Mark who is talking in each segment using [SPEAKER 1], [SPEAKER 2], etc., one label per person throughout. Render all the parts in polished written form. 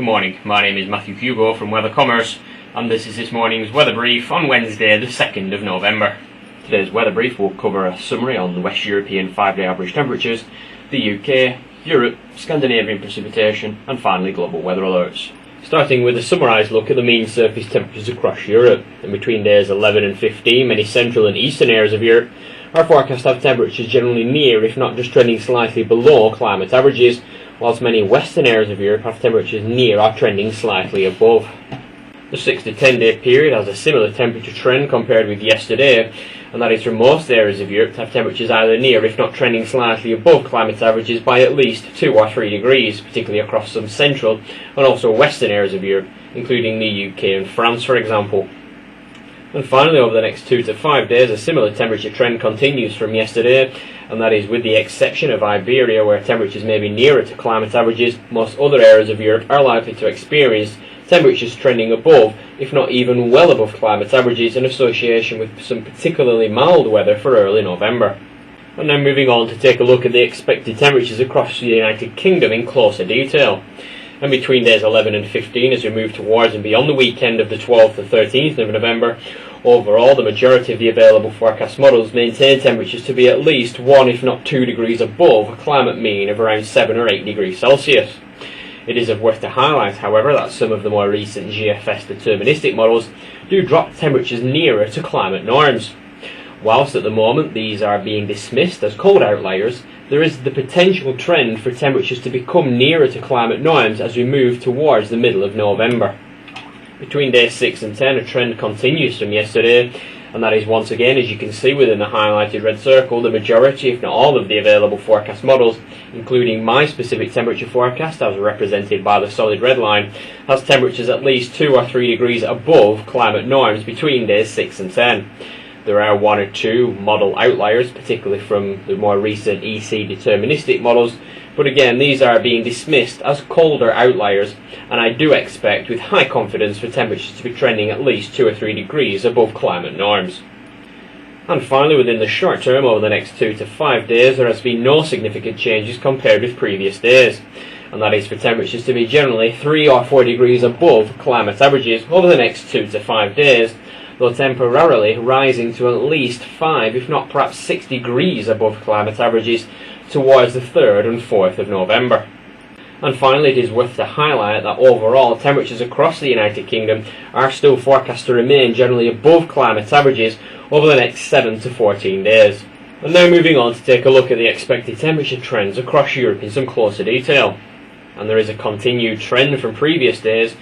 [SPEAKER 1] Good morning, my name is Matthew Hugo from Weather Commerce, and this is this morning's weather brief on Wednesday the 2nd of November. Today's weather brief will cover a summary on the West European 5-day average temperatures, the UK, Europe, Scandinavian precipitation, and finally global weather alerts. Starting with a summarised look at the mean surface temperatures across Europe. In between days 11 and 15, many central and eastern areas of Europe are forecast to have temperatures generally near, if not just trending slightly below, climate averages, whilst many western areas of Europe have temperatures near or trending slightly above. The 6 to 10 day period has a similar temperature trend compared with yesterday, and that is for most areas of Europe to have temperatures either near, if not trending slightly above, climate averages by at least 2 or 3 degrees, particularly across some central and also western areas of Europe, including the UK and France, for example. And finally, over the next 2 to 5 days, a similar temperature trend continues from yesterday, and that is with the exception of Iberia, where temperatures may be nearer to climate averages. Most other areas of Europe are likely to experience temperatures trending above, if not even well above, climate averages, in association with some particularly mild weather for early November. And now moving on to take a look at the expected temperatures across the United Kingdom in closer detail. And between days 11 and 15, as we move towards and beyond the weekend of the 12th to 13th of November, overall the majority of the available forecast models maintain temperatures to be at least 1 if not 2 degrees above a climate mean of around 7 or 8 degrees Celsius. It is worth to highlight, however, that some of the more recent GFS deterministic models do drop temperatures nearer to climate norms. Whilst at the moment these are being dismissed as cold outliers, there is the potential trend for temperatures to become nearer to climate norms as we move towards the middle of November. Between days 6 and 10, a trend continues from yesterday, and that is once again, as you can see within the highlighted red circle, the majority, if not all, of the available forecast models, including my specific temperature forecast, as represented by the solid red line, has temperatures at least 2 or 3 degrees above climate norms between days 6 and 10. There are 1 or 2 model outliers, particularly from the more recent EC deterministic models, but again these are being dismissed as colder outliers, and I do expect with high confidence for temperatures to be trending at least 2 or 3 degrees above climate norms. And finally, within the short term, over the next 2 to 5 days, there has been no significant changes compared with previous days, and that is for temperatures to be generally 3 or 4 degrees above climate averages over the next 2 to 5 days, though temporarily rising to at least 5, if not perhaps 6 degrees above climate averages towards the 3rd and 4th of November. And finally, it is worth to highlight that overall temperatures across the United Kingdom are still forecast to remain generally above climate averages over the next 7 to 14 days. And now moving on to take a look at the expected temperature trends across Europe in some closer detail. And there is a continued trend from previous days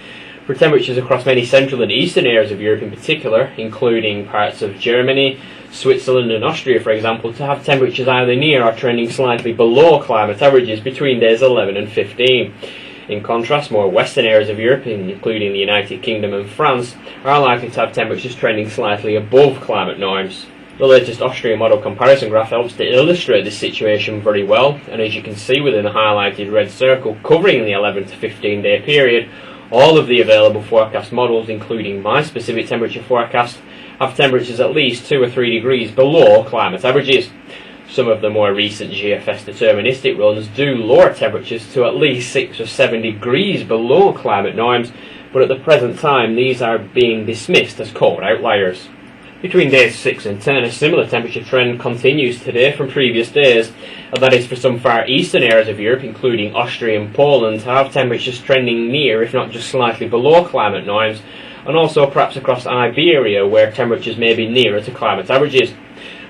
[SPEAKER 1] for temperatures across many central and eastern areas of Europe in particular, including parts of Germany, Switzerland and Austria, for example, to have temperatures either near or trending slightly below climate averages between days 11 and 15. In contrast, more western areas of Europe, including the United Kingdom and France, are likely to have temperatures trending slightly above climate norms. The latest Austrian model comparison graph helps to illustrate this situation very well, and as you can see within the highlighted red circle covering the 11 to 15 day period, all of the available forecast models, including my specific temperature forecast, have temperatures at least 2 or 3 degrees below climate averages. Some of the more recent GFS deterministic runs do lower temperatures to at least 6 or 7 degrees below climate norms, but at the present time these are being dismissed as cold outliers. Between days 6 and 10, a similar temperature trend continues today from previous days, and that is for some far eastern areas of Europe, including Austria and Poland, to have temperatures trending near, if not just slightly below climate norms, and also perhaps across Iberia, where temperatures may be nearer to climate averages.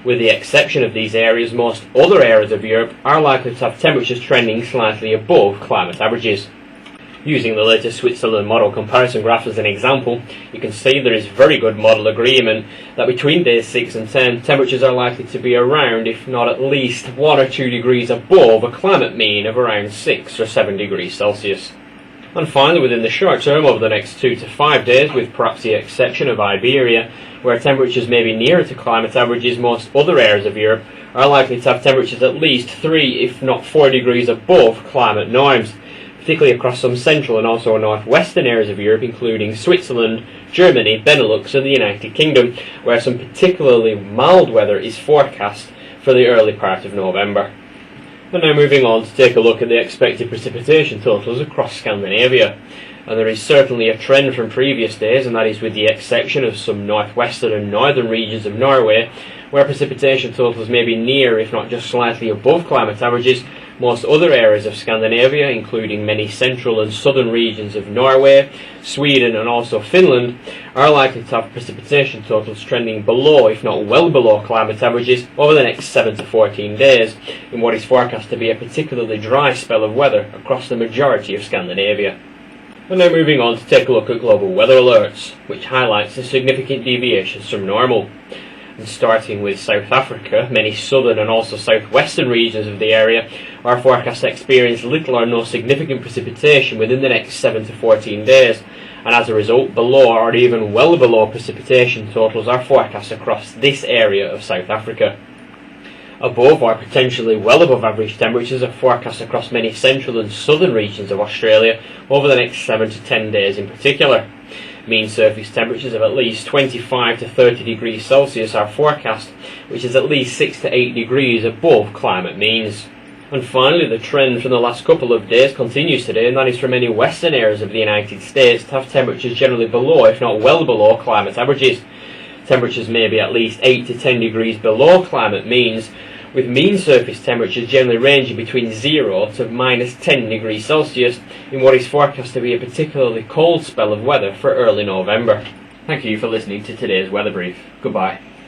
[SPEAKER 1] With the exception of these areas, most other areas of Europe are likely to have temperatures trending slightly above climate averages. Using the latest Switzerland model comparison graph as an example, you can see there is very good model agreement that between days 6 and 10, temperatures are likely to be around, if not at least 1 or 2 degrees above a climate mean of around 6 or 7 degrees Celsius. And finally, within the short term, over the next 2 to 5 days, with perhaps the exception of Iberia, where temperatures may be nearer to climate averages, most other areas of Europe are likely to have temperatures at least 3, if not 4 degrees above climate norms, particularly across some central and also northwestern areas of Europe, including Switzerland, Germany, Benelux and the United Kingdom, where some particularly mild weather is forecast for the early part of November. And now moving on to take a look at the expected precipitation totals across Scandinavia. and there is certainly a trend from previous days, and that is with the exception of some northwestern and northern regions of Norway, where precipitation totals may be near, if not just slightly above climate averages. Most other areas of Scandinavia, including many central and southern regions of Norway, Sweden and also Finland, are likely to have precipitation totals trending below, if not well below, climate averages over the next 7 to 14 days, in what is forecast to be a particularly dry spell of weather across the majority of Scandinavia. And now moving on to take a look at global weather alerts, which highlights the significant deviations from normal. And starting with South Africa, many southern and also southwestern regions of the area are forecast to experience little or no significant precipitation within the next 7 to 14 days, and as a result, below or even well below precipitation totals are forecast across this area of South Africa. Above or potentially well above average temperatures are forecast across many central and southern regions of Australia over the next 7 to 10 days in particular. Mean surface temperatures of at least 25 to 30 degrees Celsius are forecast, which is at least 6 to 8 degrees above climate means. And finally, the trend from the last couple of days continues today, and that is for many western areas of the United States to have temperatures generally below, if not well below, climate averages. Temperatures may be at least 8 to 10 degrees below climate means, with mean surface temperatures generally ranging between 0 to minus 10 degrees Celsius in what is forecast to be a particularly cold spell of weather for early November. Thank you for listening to today's weather brief. Goodbye.